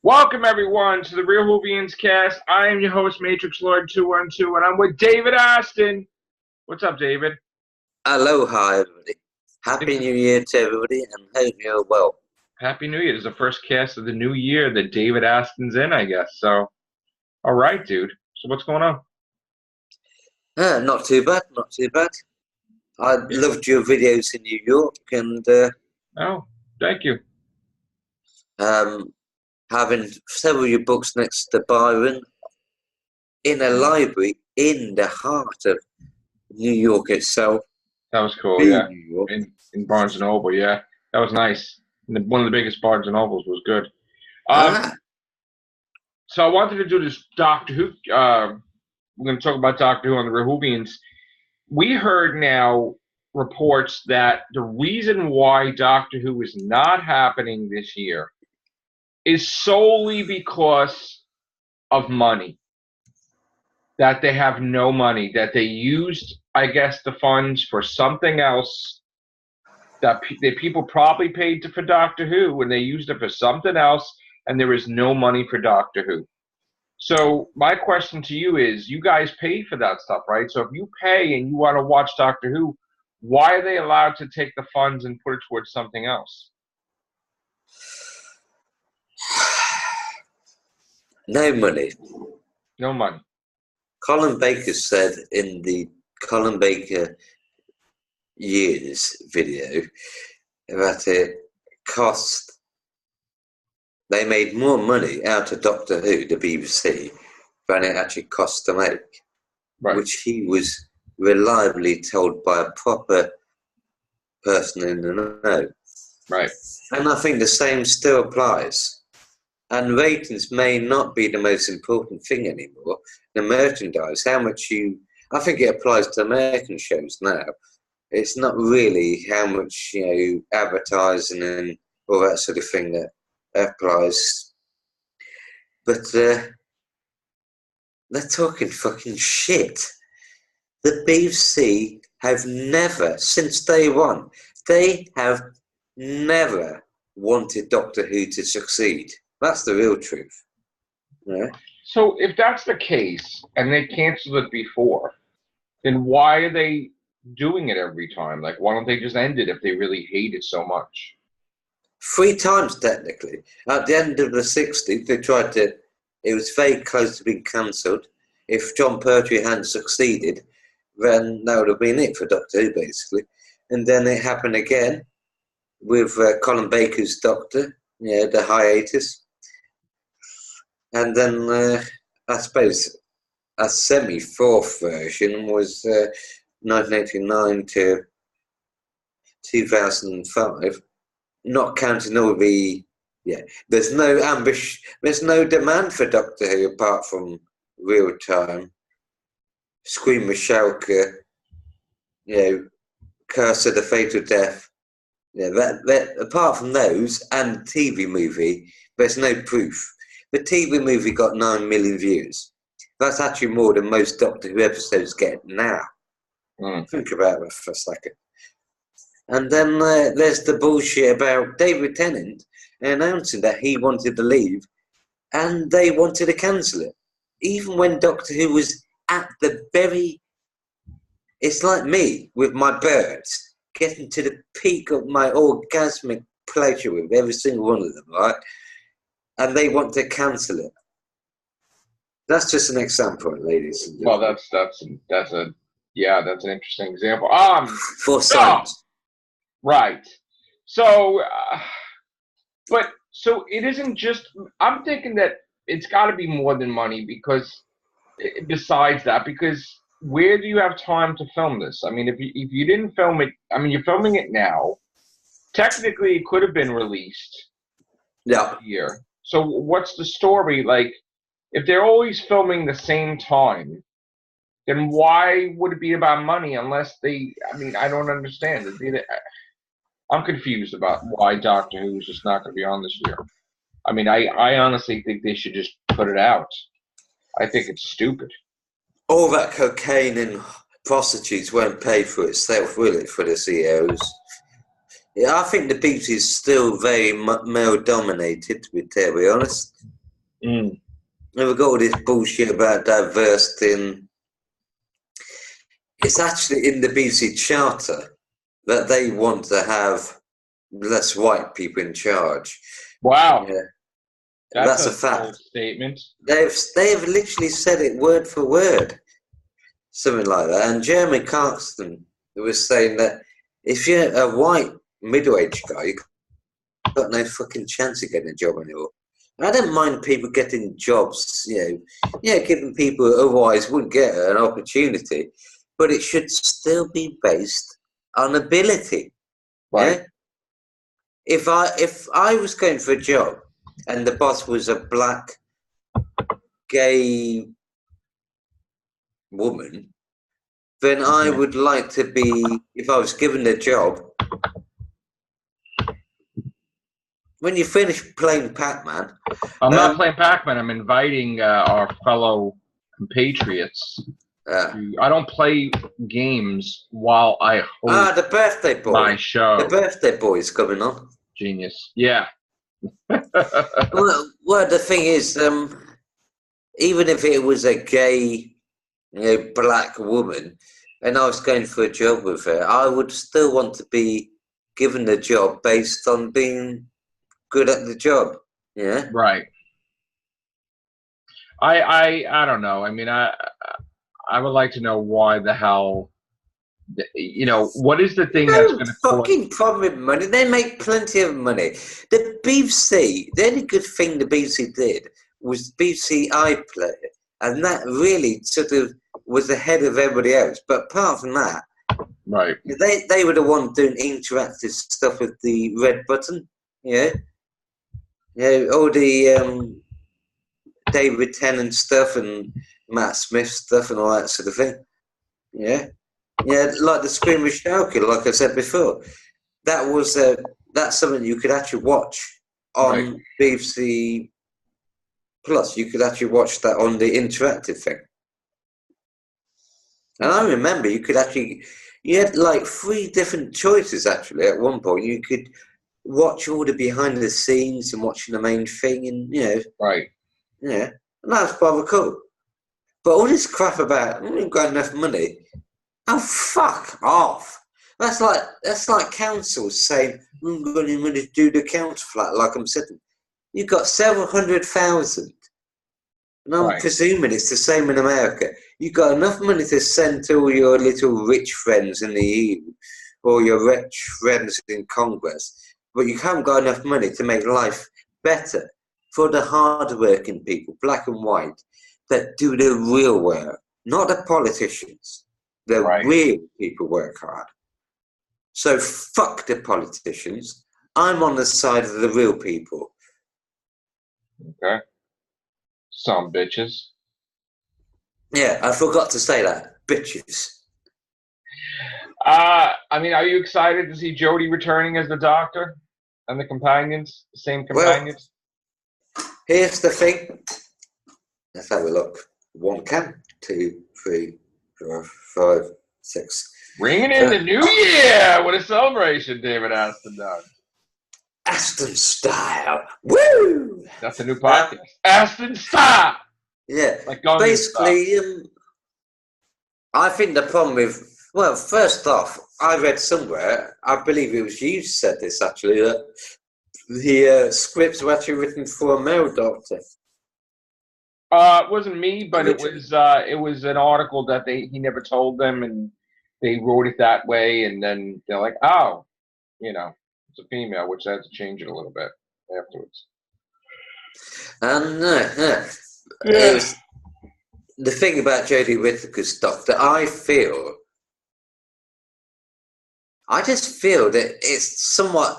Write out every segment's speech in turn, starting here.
Welcome everyone to the Real Whovians cast. I am your host, Matrix Lord 212, and I'm with David Aston. What's up, David? Aloha, everybody. Happy New Year to everybody, and hope you're well. Happy New Year. This is the first cast of the new year that David Aston's in, I guess. So, all right, dude. So what's going on? Not too bad, not too bad. I loved your videos in New York, and Oh, thank you. having several of your books next to Byron in a library in the heart of New York itself. That was cool, yeah. In Barnes & Noble, yeah. That was nice. One of the biggest Barnes & Nobles was good. So I wanted to do this Doctor Who. We're going to talk about Doctor Who on the Whovians. We heard now reports that the reason why Doctor Who is not happening this year is solely because of money. That they have no money. That they used, I guess, the funds for something else. That people probably paid for Doctor Who, and they used it for something else, and there is no money for Doctor Who. So my question to you is, you guys pay for that stuff, right? So if you pay and you want to watch Doctor Who, why are they allowed to take the funds and put it towards something else? No money. No money. Colin Baker said in the Colin Baker Years video that it cost. They made more money out of Doctor Who, the BBC, than it actually cost to make, right. Which he was reliably told by a proper person in the know. Right. And I think the same still applies. And ratings may not be the most important thing anymore. The merchandise, how much I think it applies to American shows now. It's not really how much, advertising and all that sort of thing that applies. But they're talking fucking shit. The BBC have never, since day one, they have never wanted Doctor Who to succeed. That's the real truth. Yeah. So if that's the case, and they canceled it before, then why are they doing it every time? Like, why don't they just end it if they really hate it so much? 3 times, technically. At the end of the 60s, they tried to... It was very close to being cancelled. If John Pertwee hadn't succeeded, then that would have been it for Doctor Who, basically. And then it happened again with Colin Baker's Doctor, the hiatus. And then, I suppose, a semi-fourth version was 1989 to 2005. Not counting all the, there's no ambition, there's no demand for Doctor Who apart from Real Time, Scream of Shalka, Curse of the Fatal Death. That apart from those and TV movie, there's no proof. The TV movie got 9 million views. That's actually more than most Doctor Who episodes get now. Think about that for a second. And then there's the bullshit about David Tennant announcing that he wanted to leave and they wanted to cancel it. Even when Doctor Who was at the very... It's like me with my birds, getting to the peak of my orgasmic pleasure with every single one of them, right? And they want to cancel it. That's just an example, ladies and gentlemen. Well, that's an interesting example. For science. Right. So, so it isn't just. I'm thinking that it's got to be more than money because, besides that, because where do you have time to film this? I mean, if you didn't film it, I mean, you're filming it now. Technically, it could have been released. Here. So what's the story? Like, if they're always filming the same time, then why would it be about money unless they... I mean, I don't understand. I'm confused about why Doctor Who is just not going to be on this year. I mean, I honestly think they should just put it out. I think it's stupid. All that cocaine and prostitutes won't pay for itself, will it, for the CEOs? Yeah, I think the BBC is still very male-dominated, to be terribly honest. Mm. And we've got all this bullshit about diversity, and it's actually in the BBC Charter that they want to have less white people in charge. Wow, Yeah, that's that's a a bold fact. statement. They've literally said it word for word, something like that. And Jeremy Clarkson was saying that if you're a white middle-aged guy, you've got no fucking chance of getting a job anymore. I don't mind people getting jobs, giving people who otherwise wouldn't get an opportunity, but it should still be based on ability. Right. Yeah. If I was going for a job and the boss was a black gay woman, then I would like to be, if I was given the job, when you finish playing Pac-Man. I'm not playing Pac-Man. I'm inviting our fellow compatriots. I don't play games while I host the birthday boy. my show. The birthday boy is coming on. Genius. Yeah. Well, the thing is, even if it was a gay, black woman, and I was going for a job with her, I would still want to be given the job based on being good at the job. Yeah. Right. I don't know. I mean, I would like to know why the hell. What is the thing that's going to fucking problem with money? They make plenty of money. The BBC, the only good thing the BBC did was BBC iPlayer, and that really sort of was ahead of everybody else. But apart from that, right? They were the one doing interactive stuff with the red button. Yeah, all the David Tennant stuff and Matt Smith stuff and all that sort of thing. Yeah. Yeah, like the Scream with Shouky, like I said before. That's something you could actually watch on BBC Plus. You could actually watch that on the interactive thing. And I remember you had like 3 different choices actually at one point. You could watch all the behind the scenes and watching the main thing, and Right. Yeah, and that's probably cool. But all this crap about we've got enough money. Oh, fuck off! That's like councils saying I'm going to do the council flat like I'm sitting. You've got 700,000, and I'm presuming it's the same in America. You've got enough money to send to all your little rich friends in the EU or your rich friends in Congress, but you haven't got enough money to make life better for the hard-working people, black and white, that do the real work, not the politicians. The real people work hard. So fuck the politicians. I'm on the side of the real people. Okay. Some bitches. Yeah, I forgot to say that. Bitches. I mean, are you excited to see Jodie returning as the Doctor and the companions, the same companions? Well, here's the thing. Let's have a look. 1 can, 2, 3, 4, 5, 6. Bringing in the new year! What a celebration, David Aston does. Aston style. Woo! That's a new podcast. Aston style! Yeah. Like basically, I think the problem with, well, first off, I read somewhere, I believe it was you said this actually, that the scripts were actually written for a male doctor. It wasn't me, but it was an article that he never told them, and they wrote it that way, and then they're like, oh, it's a female, which they had to change it a little bit afterwards. And it was the thing about Jodie Whittaker's Doctor. I just feel that it's somewhat,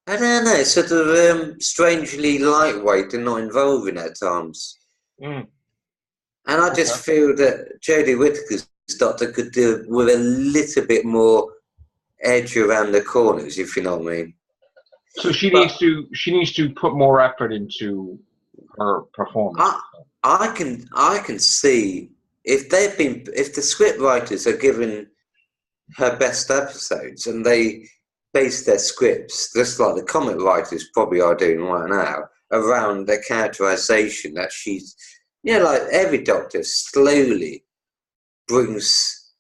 I don't know, sort of strangely lightweight and not involving at times. Mm. And I just feel that Jodie Whittaker's Doctor could do with a little bit more edge around the corners, if you know what I mean. So she needs to put more effort into her performance. I can see if the script writers are given her best episodes and they base their scripts just like the comic writers probably are doing right now around the characterization that she's, like every Doctor slowly brings,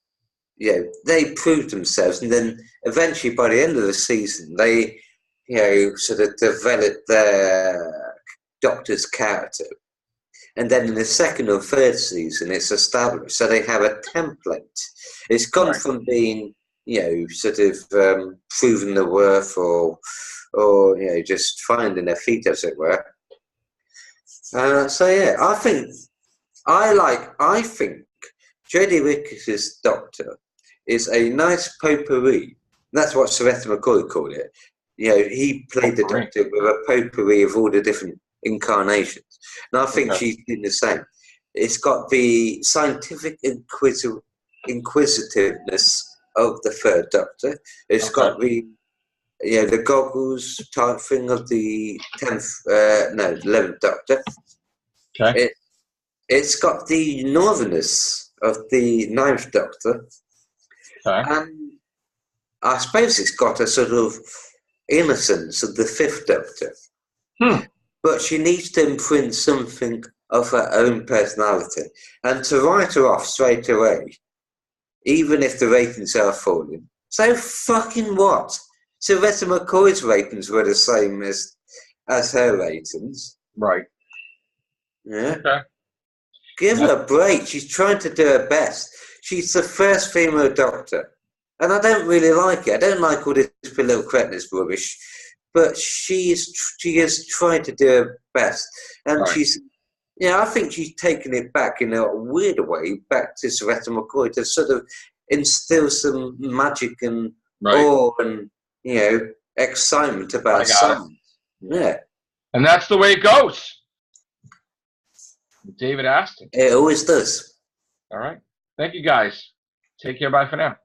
they prove themselves, and then eventually by the end of the season, they, sort of develop their Doctor's character. And then in the second or third season, it's established. So they have a template. It's gone from being, sort of proving the worth or just finding their feet, as it were. So yeah, I think Jodie Whittaker's Doctor is a nice potpourri. That's what Sir Ethel McCoy called it. He played the Doctor with a potpourri of all the different incarnations. And I think she's doing the same. It's got the scientific inquisitiveness of the third Doctor. It's got the goggles type thing of the 11th Doctor. Okay. It's got the northernness of the 9th Doctor. Okay. And I suppose it's got a sort of innocence of the 5th Doctor. But she needs to imprint something of her own personality. And to write her off straight away, even if the ratings are falling, so fucking what? Sylvester McCoy's ratings were the same as her ratings. Right. Yeah. Okay. Give her a break. She's trying to do her best. She's the first female Doctor. And I don't really like it. I don't like all this political correctness rubbish. But she is trying to do her best. And she's, I think she's taken it back in a weird way, back to Sir Ethel McCoy to sort of instill some magic and awe and, excitement about science. Yeah. And that's the way it goes. David Aston. It always does. All right. Thank you, guys. Take care. Bye for now.